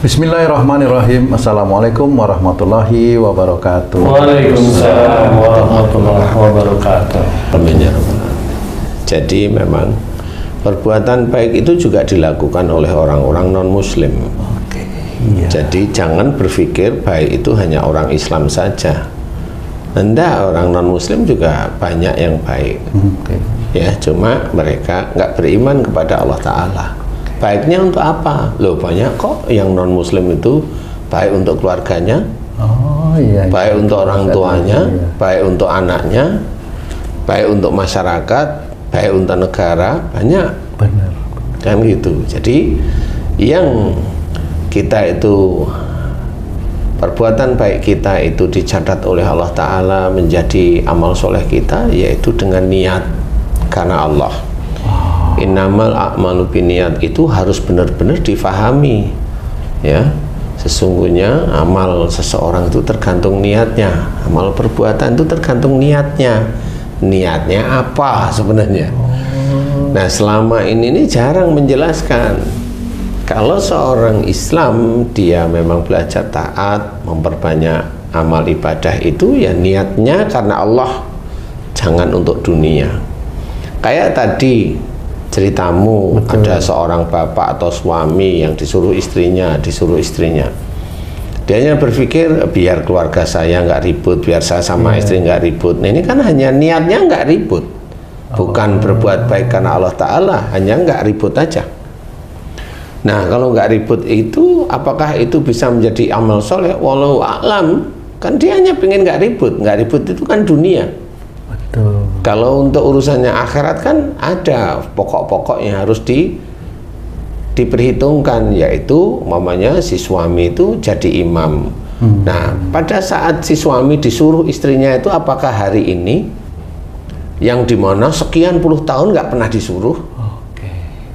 Bismillahirrahmanirrahim. Assalamualaikum warahmatullahi wabarakatuh. Waalaikumsalam warahmatullahi wabarakatuh. Amin ya rabbal alamin. Jadi memang perbuatan baik itu juga dilakukan oleh orang-orang non-muslim. Oke. Iya. Jadi jangan berpikir baik itu hanya orang Islam saja. Enggak, orang non-muslim juga banyak yang baik. Oke. Ya, cuma mereka nggak beriman kepada Allah Ta'ala. Baiknya untuk apa? Loh, banyak kok yang non-muslim itu baik untuk keluarganya, Oh iya. baik untuk orang tuanya, Iya. baik untuk anaknya, baik untuk masyarakat, baik untuk negara, banyak. Benar. Kan gitu. Jadi yang kita itu, perbuatan baik kita itu dicatat oleh Allah Ta'ala menjadi amal soleh kita, yaitu dengan niat karena Allah. Innamal a'malu binniyat itu harus benar-benar difahami, ya. Sesungguhnya amal seseorang itu tergantung niatnya, amal perbuatan itu tergantung niatnya. Niatnya apa sebenarnya? Nah, selama ini jarang menjelaskan. Kalau seorang Islam dia memang belajar taat, memperbanyak amal ibadah itu ya niatnya karena Allah, jangan untuk dunia. Kayak tadi ceritamu, betul. Ada seorang bapak atau suami yang disuruh istrinya. Dia hanya berpikir biar keluarga saya nggak ribut, biar saya sama istri nggak ribut. Nah, ini kan hanya niatnya nggak ribut, bukan berbuat baik karena Allah Ta'ala, hanya nggak ribut aja. Nah, kalau nggak ribut itu, apakah itu bisa menjadi amal soleh? Walau a'lam, kan dia hanya pengen nggak ribut itu kan dunia. Betul. Kalau untuk urusannya akhirat kan ada pokok-pokok yang harus diperhitungkan, yaitu umpamanya si suami itu jadi imam. Nah, pada saat si suami disuruh istrinya itu, apakah hari ini yang dimana sekian puluh tahun nggak pernah disuruh,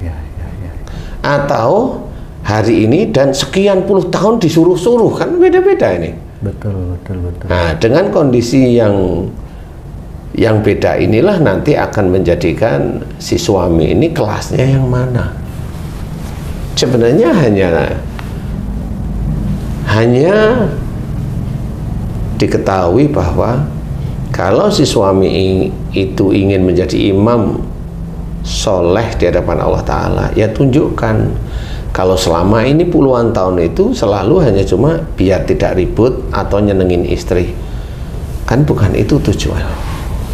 Ya. atau hari ini dan sekian puluh tahun disuruh-suruh, kan beda-beda ini. Betul. Nah, dengan kondisi yang beda inilah nanti akan menjadikan si suami ini kelasnya yang mana. Sebenarnya hanya diketahui bahwa kalau si suami itu ingin menjadi imam soleh di hadapan Allah Ta'ala, ya tunjukkan. Kalau selama ini puluhan tahun itu selalu hanya cuma biar tidak ribut atau nyenengin istri, kan bukan itu tujuan.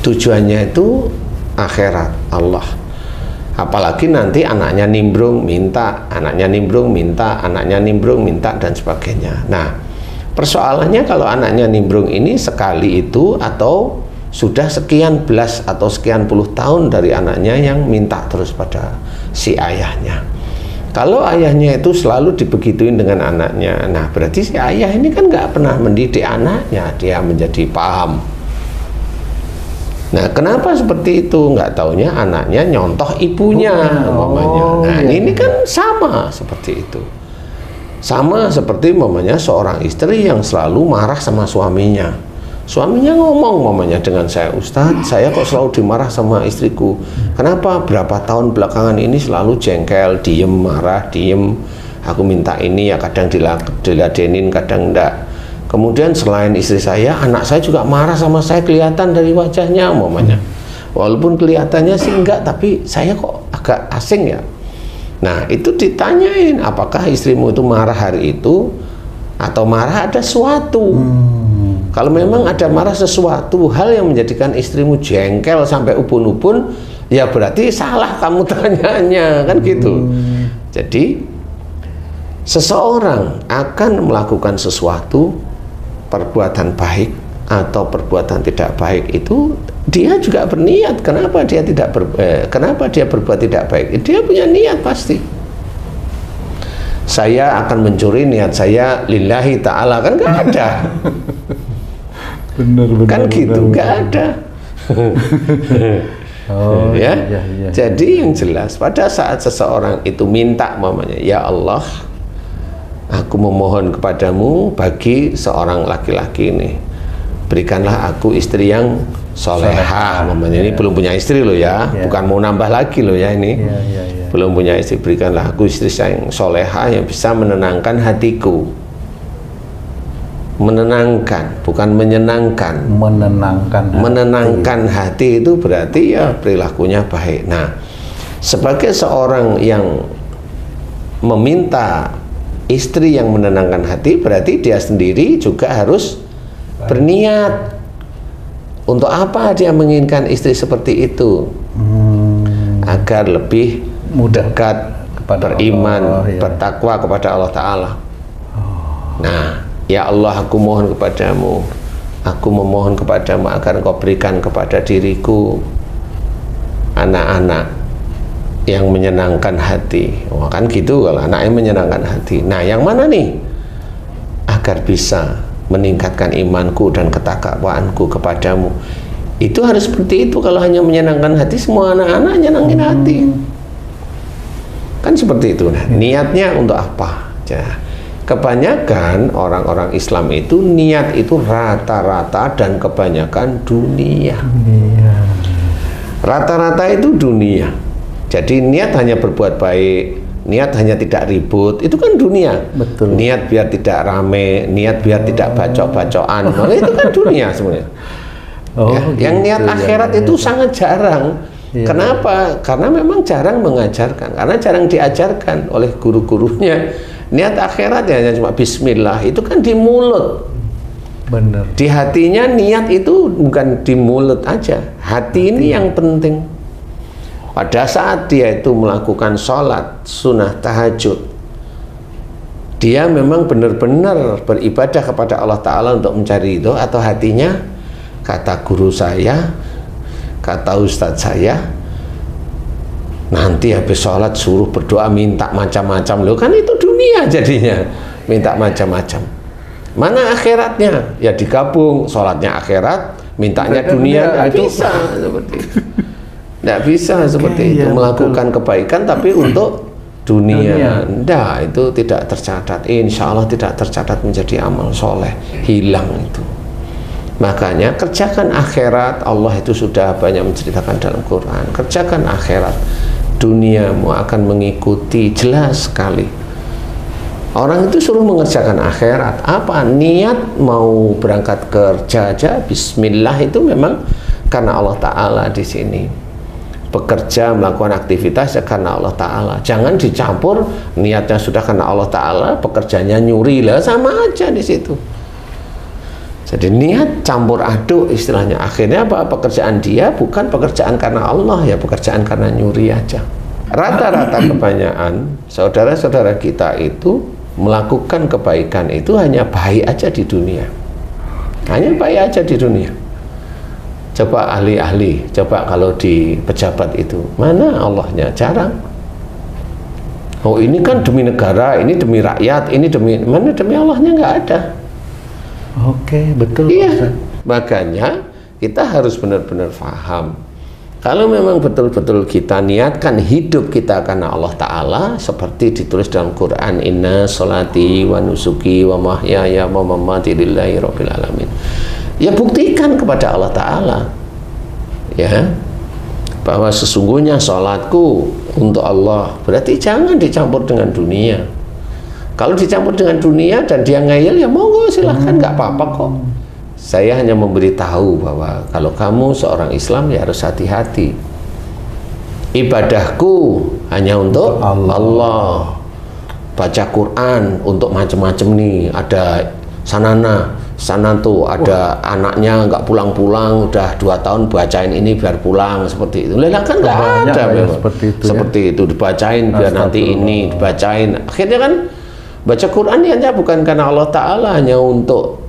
Tujuannya itu akhirat Allah. Apalagi nanti anaknya nimbrung minta, dan sebagainya. Nah, persoalannya kalau anaknya nimbrung ini sekali itu, atau sudah sekian belas atau sekian puluh tahun dari anaknya yang minta terus pada si ayahnya. Kalau ayahnya itu selalu dibegituin dengan anaknya, nah berarti si ayah ini kan nggak pernah mendidik anaknya, dia menjadi paham. Nah, kenapa seperti itu? Nggak taunya anaknya nyontoh ibunya, umpamanya. Nah, ini kan sama seperti itu. Sama seperti umpamanya seorang istri yang selalu marah sama suaminya. Suaminya ngomong umpamanya dengan saya, Ustadz, saya kok selalu dimarah sama istriku. Kenapa? Berapa tahun belakangan ini selalu jengkel, diem, marah, diem. Aku minta ini ya kadang diladenin, kadang enggak. Kemudian selain istri saya, anak saya juga marah sama saya, kelihatan dari wajahnya umpamanya. Walaupun kelihatannya sih enggak, tapi saya kok agak asing ya. Nah, itu ditanyain, apakah istrimu itu marah hari itu atau marah ada sesuatu. Kalau memang ada marah sesuatu hal yang menjadikan istrimu jengkel sampai ubun-ubun, ya berarti salah kamu tanyanya, kan gitu. Jadi seseorang akan melakukan sesuatu perbuatan baik atau perbuatan tidak baik itu dia juga berniat. Kenapa dia berbuat tidak baik? Dia punya niat pasti. Saya akan mencuri, niat saya lillahi ta'ala, kan nggak ada. Benar. Kan gitu, nggak ada. Ya. Jadi yang jelas pada saat seseorang itu minta mamanya, ya Allah, aku memohon kepadamu bagi seorang laki-laki ini, berikanlah aku istri yang soleha. Mamanya ini belum punya istri loh ya, bukan mau nambah lagi loh ya ini. belum punya istri, berikanlah aku istri yang solehah yang bisa menenangkan hatiku. Menenangkan, bukan menyenangkan. Menenangkan hati itu berarti ya perilakunya baik. Nah, sebagai seorang yang meminta istri yang menenangkan hati, berarti dia sendiri juga harus berniat. Untuk apa dia menginginkan istri seperti itu? Agar lebih dekat, beriman, bertakwa kepada Allah Ta'ala. Nah, ya Allah, aku mohon kepadamu, aku memohon kepadamu agar Engkau berikan kepada diriku anak-anak yang menyenangkan hati. Wah, kan gitu kalau anaknya menyenangkan hati. Nah, yang mana nih? Agar bisa meningkatkan imanku dan ketakwaanku kepadamu. Itu harus seperti itu. Kalau hanya menyenangkan hati, semua anak-anak nyenangin hati. Kan seperti itu. Nah, niatnya untuk apa? Ya. Kebanyakan orang-orang Islam itu niat itu rata-rata dan kebanyakan dunia. Rata-rata itu dunia. Jadi niat hanya berbuat baik, niat hanya tidak ribut, itu kan dunia. Betul. Niat biar tidak rame, niat biar tidak bacok-bacokan, itu kan dunia sebenarnya. Yang niat akhirat itu sangat jarang. Kenapa? Karena memang jarang mengajarkan, karena jarang diajarkan oleh guru-gurunya. Niat akhirat ya hanya cuma bismillah, itu kan di mulut. Benar. Di hatinya niat itu bukan di mulut aja, hati ini yang penting. Pada saat dia itu melakukan sholat sunnah tahajud, dia memang benar-benar beribadah kepada Allah Ta'ala untuk mencari itu, atau hatinya, kata guru saya, kata ustadz saya, nanti habis sholat suruh berdoa minta macam-macam. Loh, kan itu dunia jadinya, minta macam-macam. Mana akhiratnya? Ya digabung, sholatnya akhirat, mintanya dunia. Nggak bisa seperti itu. Nggak bisa seperti itu, melakukan kebaikan tapi untuk dunia. Nggak, itu tidak tercatat. Insya Allah tidak tercatat menjadi amal soleh, hilang itu. Makanya kerjakan akhirat. Allah itu sudah banyak menceritakan dalam Quran. Kerjakan akhirat, duniamu akan mengikuti jelas sekali. Orang itu suruh mengerjakan akhirat. Apa? Niat mau berangkat kerja aja, bismillah, itu memang karena Allah Ta'ala di sini. Bekerja, melakukan aktivitas ya karena Allah Ta'ala. Jangan dicampur, niatnya sudah karena Allah Ta'ala, pekerjaannya nyuri, lah sama aja di situ. Jadi niat campur aduk istilahnya. Akhirnya apa? Pekerjaan dia bukan pekerjaan karena Allah, ya pekerjaan karena nyuri aja. Rata-rata kebanyakan saudara-saudara kita itu melakukan kebaikan itu hanya baik aja di dunia. Hanya baik aja di dunia. Coba ahli-ahli, coba kalau di pejabat itu, mana Allahnya? Jarang. Oh, ini kan demi negara, ini demi rakyat, ini demi, mana demi Allahnya? Nggak ada. Oke, betul. Iya, makanya kita harus benar-benar paham. Kalau memang betul-betul kita niatkan hidup kita karena Allah Ta'ala, seperti ditulis dalam Quran, inna sholati wa nusuki wa mahyaya wa mamati lillahi rabbil alamin. Ya buktikan kepada Allah Ta'ala, ya, bahwa sesungguhnya sholatku untuk Allah. Berarti jangan dicampur dengan dunia. Kalau dicampur dengan dunia dan dia ngeyel, ya monggo silahkan, nggak apa-apa kok. Saya hanya memberitahu bahwa kalau kamu seorang Islam ya harus hati-hati. Ibadahku hanya untuk Allah. Baca Quran untuk macam-macam nih, ada sana tuh ada anaknya nggak pulang-pulang, udah 2 tahun bacain ini biar pulang, seperti itu. Lah kan nggak ada memang seperti itu dibacain biar nanti ini dibacain. Akhirnya kan baca Quran hanya bukan karena Allah Ta'ala, hanya untuk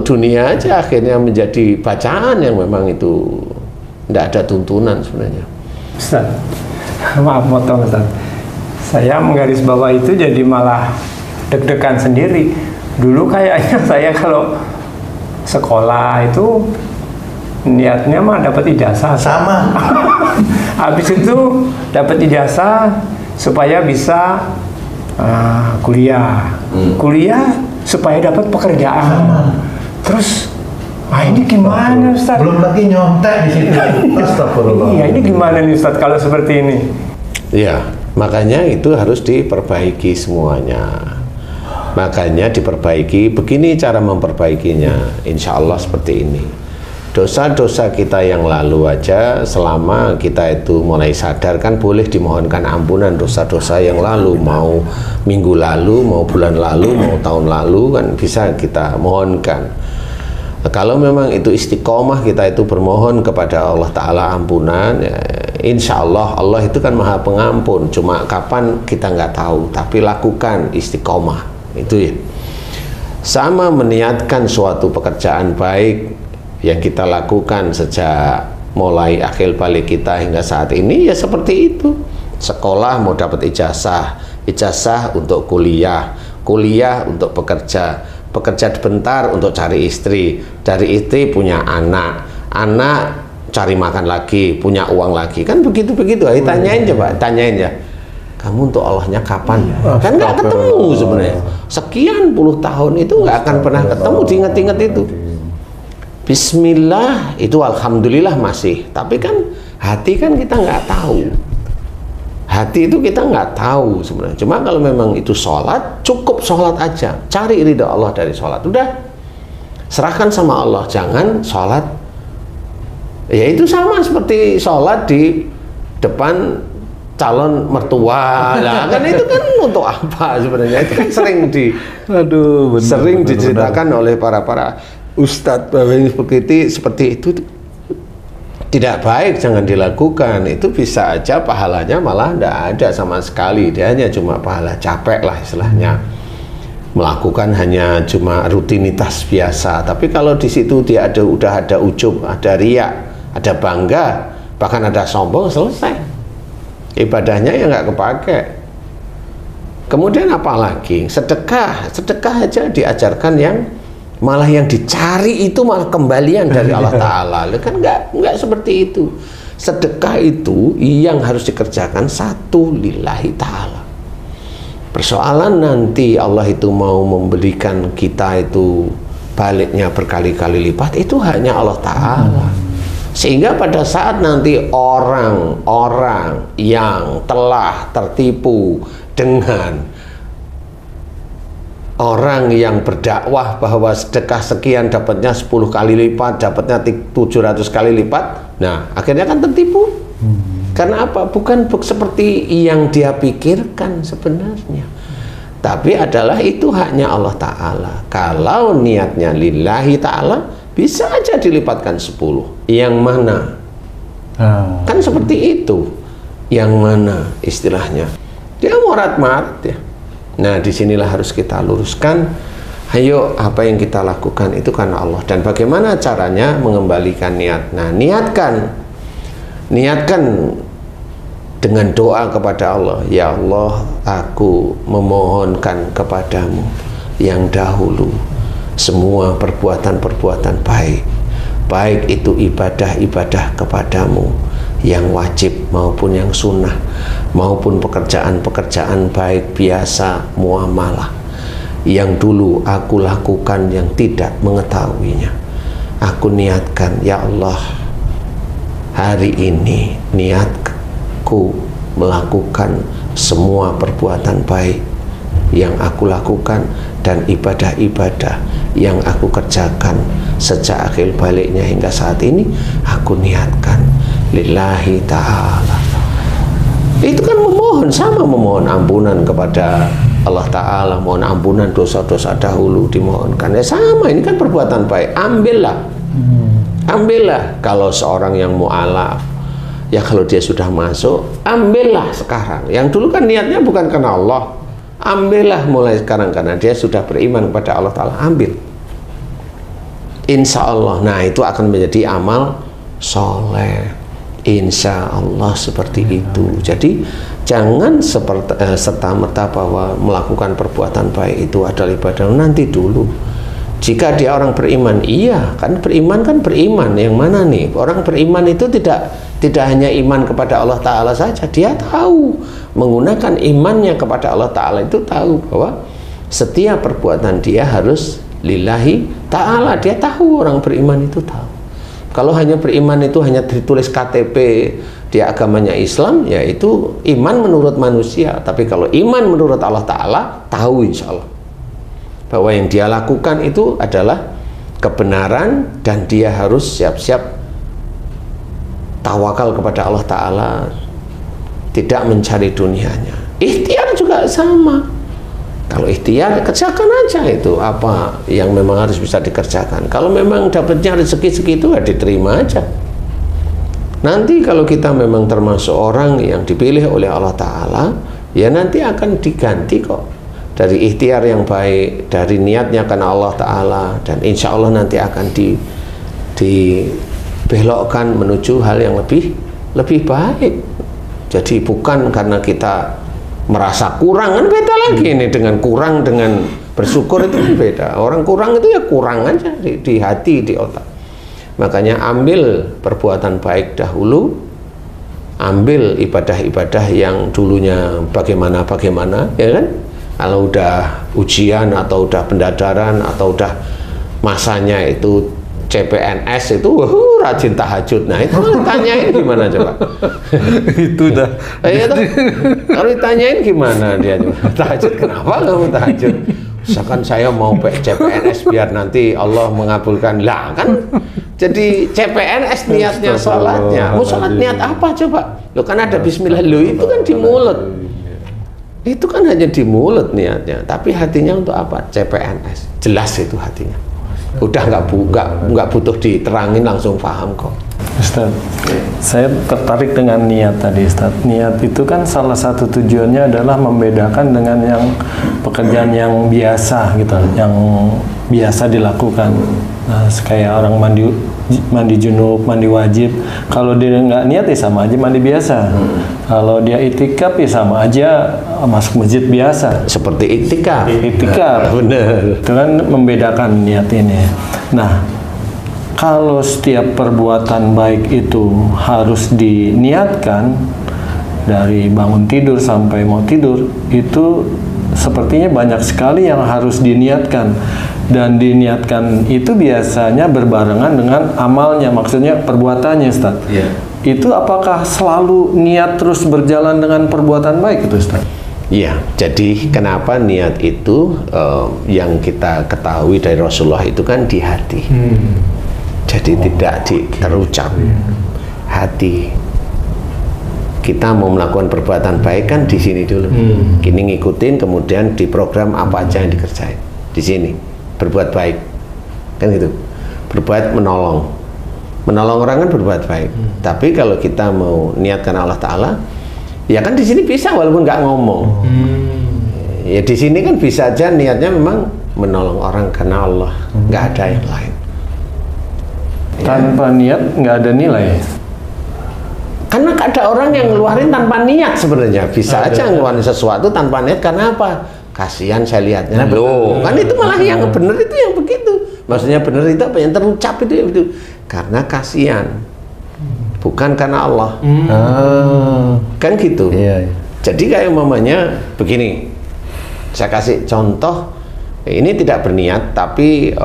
dunia aja, akhirnya menjadi bacaan yang memang itu tidak ada tuntunan sebenarnya. Ustaz, maaf motong Ustaz, saya menggarisbawah itu jadi malah deg-degan sendiri. Dulu kayaknya saya kalau sekolah itu niatnya mah dapat ijazah. Sama. Habis itu dapat ijazah supaya bisa kuliah. Kuliah supaya dapat pekerjaan. Terus, ini gimana Ustaz? Belum lagi nyontek di situ. Astagfirullah. Iya, ini gimana nih Ustaz kalau seperti ini? Ya, makanya itu harus diperbaiki semuanya. Makanya diperbaiki, begini cara memperbaikinya. Insya Allah seperti ini. Dosa-dosa kita yang lalu aja, selama kita itu mulai sadar, kan boleh dimohonkan ampunan dosa-dosa yang lalu. Mau minggu lalu, mau bulan lalu, mau tahun lalu, kan bisa kita mohonkan. Kalau memang itu istiqomah, kita itu bermohon kepada Allah Ta'ala ampunan, ya, insya Allah, Allah itu kan maha pengampun. Cuma kapan kita nggak tahu, tapi lakukan istiqomah itu ya. Sama meniatkan suatu pekerjaan baik yang kita lakukan sejak mulai akhir balik kita hingga saat ini, ya seperti itu. Sekolah mau dapat ijazah, ijazah untuk kuliah, kuliah untuk bekerja, bekerja bentar untuk cari istri, dari istri punya anak, anak cari makan lagi, punya uang lagi, kan begitu-begitu. Ayo tanyain coba, tanyain ya, kamu untuk Allahnya kapan? Kan nggak ketemu sebenarnya. Sekian puluh tahun itu nggak akan pernah ketemu, diinget-inget itu. Bismillah itu alhamdulillah masih, tapi kan hati kan kita nggak tahu. Hati itu kita nggak tahu sebenarnya. Cuma kalau memang itu sholat, cukup sholat aja, cari ridha Allah dari sholat, udah serahkan sama Allah. Jangan sholat, ya itu sama seperti sholat di depan calon mertua lah, kan itu kan untuk apa sebenarnya? Itu kan sering diceritakan oleh para ustadz bahwa seperti itu tidak baik, jangan dilakukan. Itu bisa aja pahalanya malah tidak ada sama sekali, dia hanya cuma pahala capek lah istilahnya, melakukan hanya cuma rutinitas biasa. Tapi kalau di situ dia udah ada ujub, ada riak, ada bangga, bahkan ada sombong, selesai ibadahnya ya nggak kepake. Kemudian apalagi sedekah, sedekah aja diajarkan yang malah yang dicari itu malah kembalian dari Allah Ta'ala. Kan nggak seperti itu. Sedekah itu yang harus dikerjakan satu lillahi ta'ala. Persoalan nanti Allah itu mau memberikan kita itu baliknya berkali-kali lipat, itu hanya Allah Ta'ala. Sehingga pada saat nanti orang-orang yang telah tertipu dengan orang yang berdakwah bahwa sedekah sekian dapatnya 10 kali lipat, dapatnya 700 kali lipat, nah akhirnya kan tertipu. Karena apa? Bukan seperti yang dia pikirkan sebenarnya, tapi adalah itu haknya Allah Ta'ala. Kalau niatnya lillahi ta'ala, bisa aja dilipatkan 10. Yang mana? Kan seperti itu. Yang mana istilahnya? Dia morat-marat ya. Nah, disinilah harus kita luruskan. Ayo, apa yang kita lakukan itu karena Allah. Dan bagaimana caranya mengembalikan niat? Nah, niatkan dengan doa kepada Allah. Ya Allah, aku memohonkan kepadamu yang dahulu semua perbuatan-perbuatan baik, baik itu ibadah-ibadah kepadamu yang wajib maupun yang sunnah, maupun pekerjaan-pekerjaan baik biasa muamalah yang dulu aku lakukan yang tidak mengetahuinya. Aku niatkan, ya Allah, hari ini niatku melakukan semua perbuatan baik yang aku lakukan dan ibadah-ibadah yang aku kerjakan sejak akhir baliknya hingga saat ini, aku niatkan lillahi ta'ala. Itu kan memohon, sama memohon ampunan kepada Allah Ta'ala, mohon ampunan dosa-dosa dahulu dimohonkan. Ya sama, ini kan perbuatan baik. Ambillah kalau seorang yang mu'alaf, ya kalau dia sudah masuk, ambillah sekarang. Yang dulu kan niatnya bukan karena Allah, ambillah mulai sekarang karena dia sudah beriman kepada Allah Ta'ala, ambil. Insya Allah, nah itu akan menjadi amal soleh. Insya Allah seperti itu. Jadi jangan serta-merta bahwa melakukan perbuatan baik itu adalah ibadah. Nanti dulu, jika dia orang beriman, iya kan beriman yang mana nih? Orang beriman itu tidak hanya iman kepada Allah Ta'ala saja. Dia tahu menggunakan imannya kepada Allah Ta'ala, itu tahu bahwa setiap perbuatan dia harus lillahi ta'ala. Dia tahu, orang beriman itu tahu. Kalau hanya beriman itu hanya ditulis KTP, dia agamanya Islam, yaitu iman menurut manusia. Tapi kalau iman menurut Allah Ta'ala, tahu insya Allah bahwa yang dia lakukan itu adalah kebenaran, dan dia harus siap-siap tawakal kepada Allah Ta'ala, tidak mencari dunianya. Ikhtiar juga sama. Kalau ikhtiar, kerjakan aja itu apa yang memang harus bisa dikerjakan. Kalau memang dapatnya rezeki segitu, ya diterima aja. Nanti kalau kita memang termasuk orang yang dipilih oleh Allah Ta'ala, ya nanti akan diganti kok. Dari ikhtiar yang baik, dari niatnya karena Allah Ta'ala, dan insya Allah nanti akan dibelokkan menuju hal yang lebih baik. Jadi bukan karena kita merasa kurang, kan beda lagi ini dengan kurang dengan bersyukur, itu kan beda. Orang kurang itu ya kurang aja di hati, di otak. Makanya ambil perbuatan baik dahulu, ambil ibadah-ibadah yang dulunya bagaimana, ya kan? Kalau udah ujian atau udah pendadaran atau udah masanya itu CPNS itu rajin tahajud. Nah itu ditanyain gimana coba? Itu dah. Ya, kalau ditanyain gimana dia tahajud, kenapa kamu tahajud? Misalkan saya mau CPNS biar nanti Allah mengabulkan, lah kan jadi CPNS niatnya sholatnya. Mau sholat niat apa coba? Lo kan ada bismillah, lo itu kan di mulut. Itu kan hanya di mulut niatnya, tapi hatinya untuk apa? CPNS. Jelas itu hatinya. Udah nggak butuh diterangin, langsung paham kok. Ustaz, saya tertarik dengan niat tadi, Ustaz. Niat itu kan salah satu tujuannya adalah membedakan dengan yang pekerjaan yang biasa gitu, yang biasa dilakukan. Nah, kayak orang mandi junub, mandi wajib. Kalau dia nggak niat ya sama aja mandi biasa. Kalau dia itikaf ya sama aja masuk masjid biasa. Seperti itikaf. Itikaf. Bener. Itu kan membedakan niat ini. Nah, kalau setiap perbuatan baik itu harus diniatkan dari bangun tidur sampai mau tidur, itu sepertinya banyak sekali yang harus diniatkan, dan diniatkan itu biasanya berbarengan dengan amalnya, maksudnya perbuatannya, Ustaz. Yeah. Itu apakah selalu niat terus berjalan dengan perbuatan baik itu, Ustaz? Iya, jadi kenapa niat itu yang kita ketahui dari Rasulullah itu kan di hati. Jadi tidak terucap. Hati. Kita mau melakukan perbuatan baik kan di sini dulu. Kini ngikutin, kemudian diprogram apa aja yang dikerjain. Di sini berbuat baik. Kan gitu. Berbuat menolong. Menolong orang kan berbuat baik. Tapi kalau kita mau niatkan Allah Ta'ala, ya kan di sini bisa walaupun nggak ngomong. Ya di sini kan bisa aja niatnya memang menolong orang karena Allah, nggak ada yang lain. Tanpa niat nggak ada nilai. Karena ada orang yang ngeluarin tanpa niat sebenarnya. Bisa aja ngeluarin sesuatu tanpa niat, karena apa? Kasihan saya lihatnya. Loh, kan itu malah yang benar itu yang begitu. Maksudnya benar itu apa yang terucap itu. Karena kasihan. Bukan karena Allah. Kan gitu. Iya. Jadi kayak umpamanya begini. Saya kasih contoh. Ini tidak berniat, tapi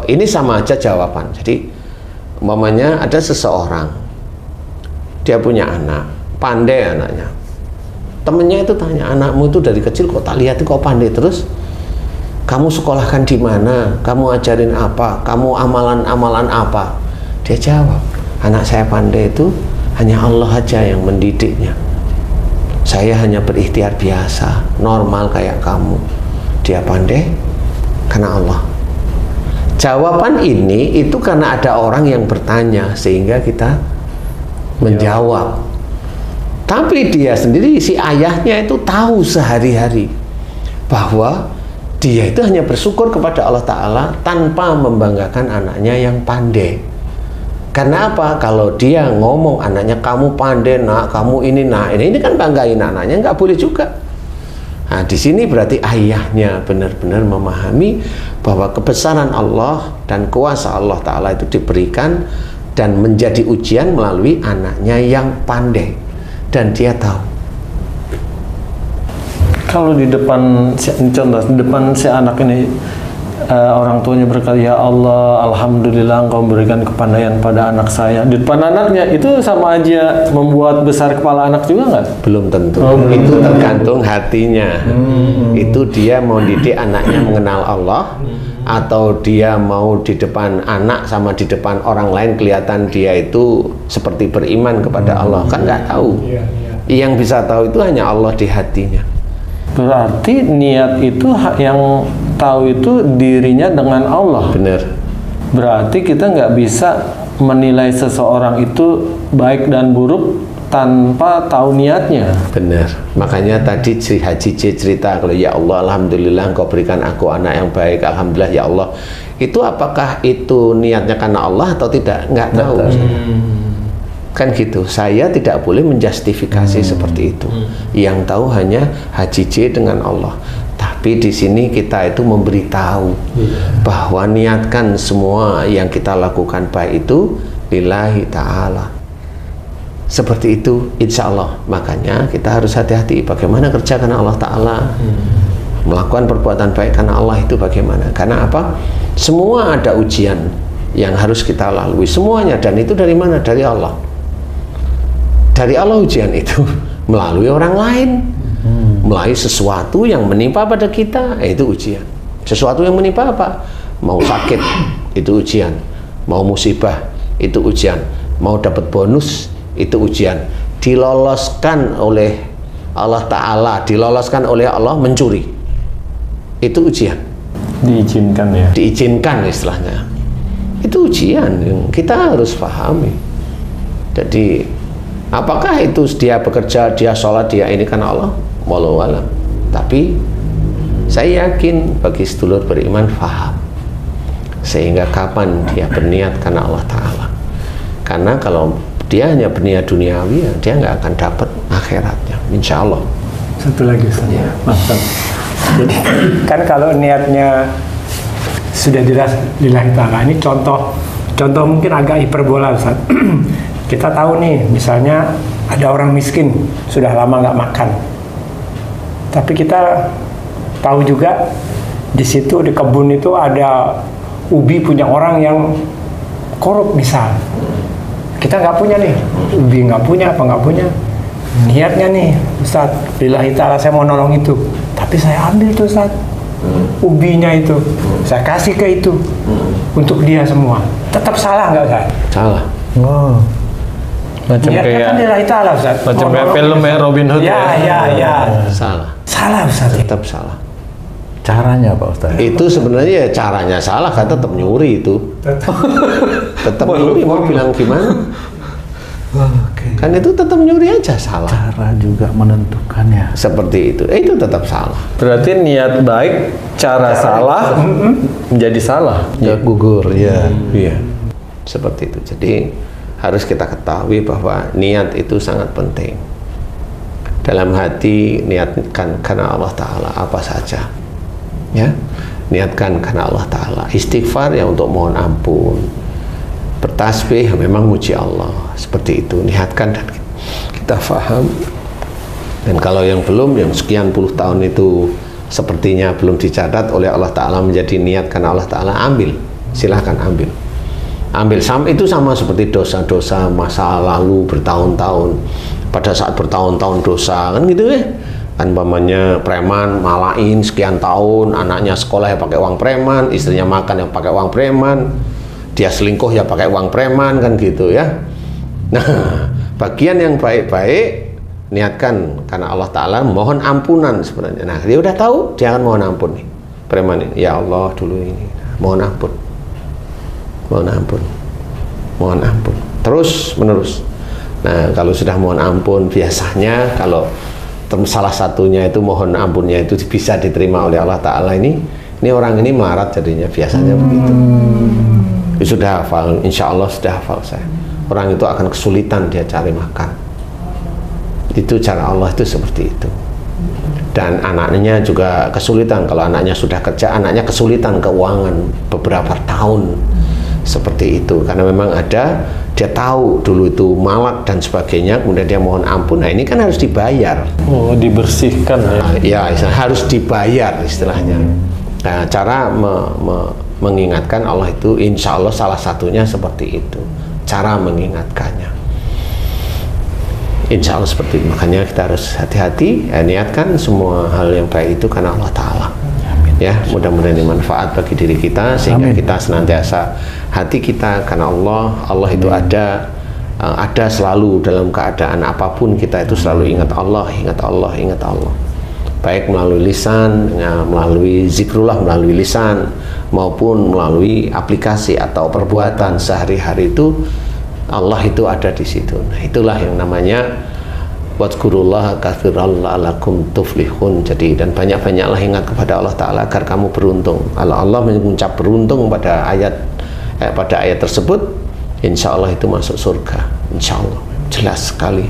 ini sama aja jawaban. Jadi umpamanya ada seseorang, dia punya anak, pandai anaknya. Temennya itu tanya, anakmu itu dari kecil kok tak lihat kok pandai terus? Kamu sekolahkan di mana? Kamu ajarin apa? Kamu amalan-amalan apa? Dia jawab, anak saya pandai itu hanya Allah aja yang mendidiknya. Saya hanya berikhtiar biasa, normal kayak kamu. Dia pandai karena Allah. Jawaban ini itu karena ada orang yang bertanya sehingga kita menjawab. Tapi dia sendiri, si ayahnya itu tahu sehari-hari bahwa dia itu hanya bersyukur kepada Allah Ta'ala tanpa membanggakan anaknya yang pandai. Karena apa? Kalau dia ngomong anaknya, kamu pandai nak, kamu ini nak, ini kan banggain anaknya, nggak boleh juga. Nah, di sini berarti ayahnya benar-benar memahami bahwa kebesaran Allah dan kuasa Allah Ta'ala itu diberikan dan menjadi ujian melalui anaknya yang pandai, dan dia tahu. Kalau di depan contoh di depan si anak ini orang tuanya berkata, ya Allah, alhamdulillah engkau memberikan kepandaian pada anak saya. Di depan anaknya itu sama aja membuat besar kepala anak juga nggak? Belum tentu. Itu tergantung hatinya. Itu dia mau didik anaknya mengenal Allah, atau dia mau di depan anak sama di depan orang lain kelihatan dia itu seperti beriman kepada Allah, kan nggak tahu. Yang bisa tahu itu hanya Allah di hatinya. Berarti niat itu yang tahu itu dirinya dengan Allah. Benar. Berarti kita nggak bisa menilai seseorang itu baik dan buruk tanpa tahu niatnya. Benar. Makanya tadi si Haji C cerita, kalau ya Allah, alhamdulillah engkau berikan aku anak yang baik, alhamdulillah ya Allah. Itu apakah itu niatnya karena Allah atau tidak? Nggak tahu. Kan gitu. Saya tidak boleh menjustifikasi seperti itu. Yang tahu hanya Haji C dengan Allah. Tapi di sini kita itu memberitahu bahwa niatkan semua yang kita lakukan baik itu lillahi ta'ala. Seperti itu, insya Allah. Makanya kita harus hati-hati bagaimana kerja karena Allah Ta'ala. Melakukan perbuatan baik karena Allah itu bagaimana. Karena apa? Semua ada ujian yang harus kita lalui. Semuanya. Dan itu dari mana? Dari Allah. Dari Allah ujian itu melalui orang lain, melalui sesuatu yang menimpa pada kita, itu ujian. Sesuatu yang menimpa apa? Mau sakit, itu ujian. Mau musibah, itu ujian. Mau dapat bonus, itu ujian. Diloloskan oleh Allah Ta'ala, diloloskan oleh Allah mencuri, itu ujian. Diizinkan ya? Diizinkan istilahnya. Itu ujian yang kita harus pahami. Jadi apakah itu dia bekerja, dia sholat, dia ini karena Allah? Wallahu alam. Tapi saya yakin bagi sedulur beriman paham. Sehingga kapan dia berniat karena Allah Ta'ala. Karena kalau dia hanya berniat duniawi, ya dia nggak akan dapat akhiratnya, insya Allah. Satu lagi Ustaz. Ya. Mantap. Jadi kan kalau niatnya sudah jelas lillahi ta'ala, ini contoh mungkin agak hiperbola Ustaz. Kita tahu nih, misalnya ada orang miskin sudah lama nggak makan, tapi kita tahu juga di situ di kebun itu ada ubi punya orang yang korup misal. Kita nggak punya nih, ubi nggak punya, apa nggak punya. Niatnya nih, Ustaz, lillahi ta'ala saya mau nolong itu, tapi saya ambil tuh Ustaz, ubinya itu, saya kasih ke itu untuk dia semua. Tetap salah nggak Ustaz? Salah. Oh. Macam kayak kan lillahi ta'ala Ustaz. Macam kayak film ya Robin Hood. Ya. Salah. Salah Ustaz. Tetap salah. Caranya Pak Ustaz? Itu sebenarnya ya caranya salah, kan tetap nyuri itu. Tetap nyuri, mau bilang gimana? Kan itu tetap nyuri aja salah. Cara juga menentukannya. Seperti itu. Itu tetap salah. Berarti niat baik, cara salah menjadi salah. Ya gugur ya. Iya. Seperti itu. Jadi harus kita ketahui bahwa niat itu sangat penting. Dalam hati niatkan karena Allah Ta'ala apa saja, ya, niatkan karena Allah Ta'ala. Istighfar ya untuk mohon ampun, bertasbih memang muji Allah, seperti itu. Niatkan dan kita faham. Dan kalau yang belum, yang sekian puluh tahun itu sepertinya belum dicatat oleh Allah Ta'ala menjadi niat karena Allah Ta'ala, ambil, silahkan ambil. Itu sama seperti dosa-dosa masa lalu bertahun-tahun. Pada saat bertahun-tahun dosa kan gitu ya. Kan pamannya preman malain sekian tahun, anaknya sekolah ya pakai uang preman, istrinya makan yang pakai uang preman, dia selingkuh ya pakai uang preman, kan gitu ya. Nah, bagian yang baik-baik niatkan karena Allah Ta'ala, mohon ampunan sebenarnya. Nah, dia udah tahu, dia akan mohon ampun nih preman ini. Ya Allah dulu ini, mohon ampun. Mohon ampun terus menerus. Nah, kalau sudah mohon ampun, biasanya kalau salah satunya itu mohon ampunnya itu bisa diterima oleh Allah Ta'ala, ini orang ini melarat jadinya, biasanya begitu. Sudah hafal, insya Allah sudah hafal saya, orang itu akan kesulitan dia cari makan. Itu cara Allah itu seperti itu. Dan anaknya juga kesulitan, kalau anaknya sudah kerja, anaknya kesulitan keuangan beberapa tahun. Seperti itu, karena memang ada, dia tahu dulu itu malak dan sebagainya, kemudian dia mohon ampun. Nah, ini kan harus dibayar. Oh, dibersihkan ya? Ya, harus dibayar istilahnya. Nah, cara mengingatkan Allah itu insya Allah salah satunya seperti itu, cara mengingatkannya. Insya Allah seperti itu. Makanya kita harus hati-hati, niatkan semua hal yang baik itu karena Allah Ta'ala. Ya, mudah-mudahan ini manfaat bagi diri kita sehingga Amin. kita senantiasa hati kita karena Allah itu ada selalu dalam keadaan apapun kita itu selalu ingat Allah, ingat Allah, ingat Allah. Baik melalui lisan, melalui zikrullah melalui lisan maupun melalui aplikasi atau perbuatan sehari-hari itu Allah itu ada di situ. Nah, itulah yang namanya wadhkurullaha katsiran la'allakum tuflihun. Jadi dan banyak-banyaklah ingat kepada Allah Ta'ala agar kamu beruntung. Allah mengucap beruntung pada ayat tersebut, insya Allah itu masuk surga. Insya Allah jelas sekali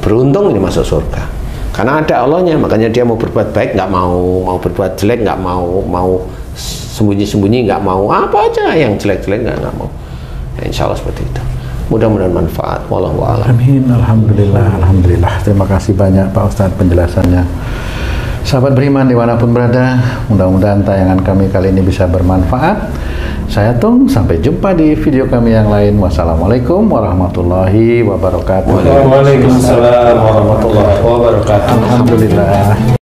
beruntung ini masuk surga karena ada Allahnya. Makanya dia mau berbuat baik nggak mau berbuat jelek nggak mau sembunyi-sembunyi nggak mau, apa aja yang jelek-jelek nggak mau. Ya, insya Allah seperti itu. Mudah-mudahan manfaat. Wallahu a'lam. Amin. Alhamdulillah. Alhamdulillah. Terima kasih banyak Pak Ustadz penjelasannya. Sahabat beriman dimanapun berada, mudah-mudahan tayangan kami kali ini bisa bermanfaat. Saya Tung, sampai jumpa di video kami yang lain. Wassalamualaikum warahmatullahi wabarakatuh. Waalaikumsalam warahmatullahi wabarakatuh. Alhamdulillah.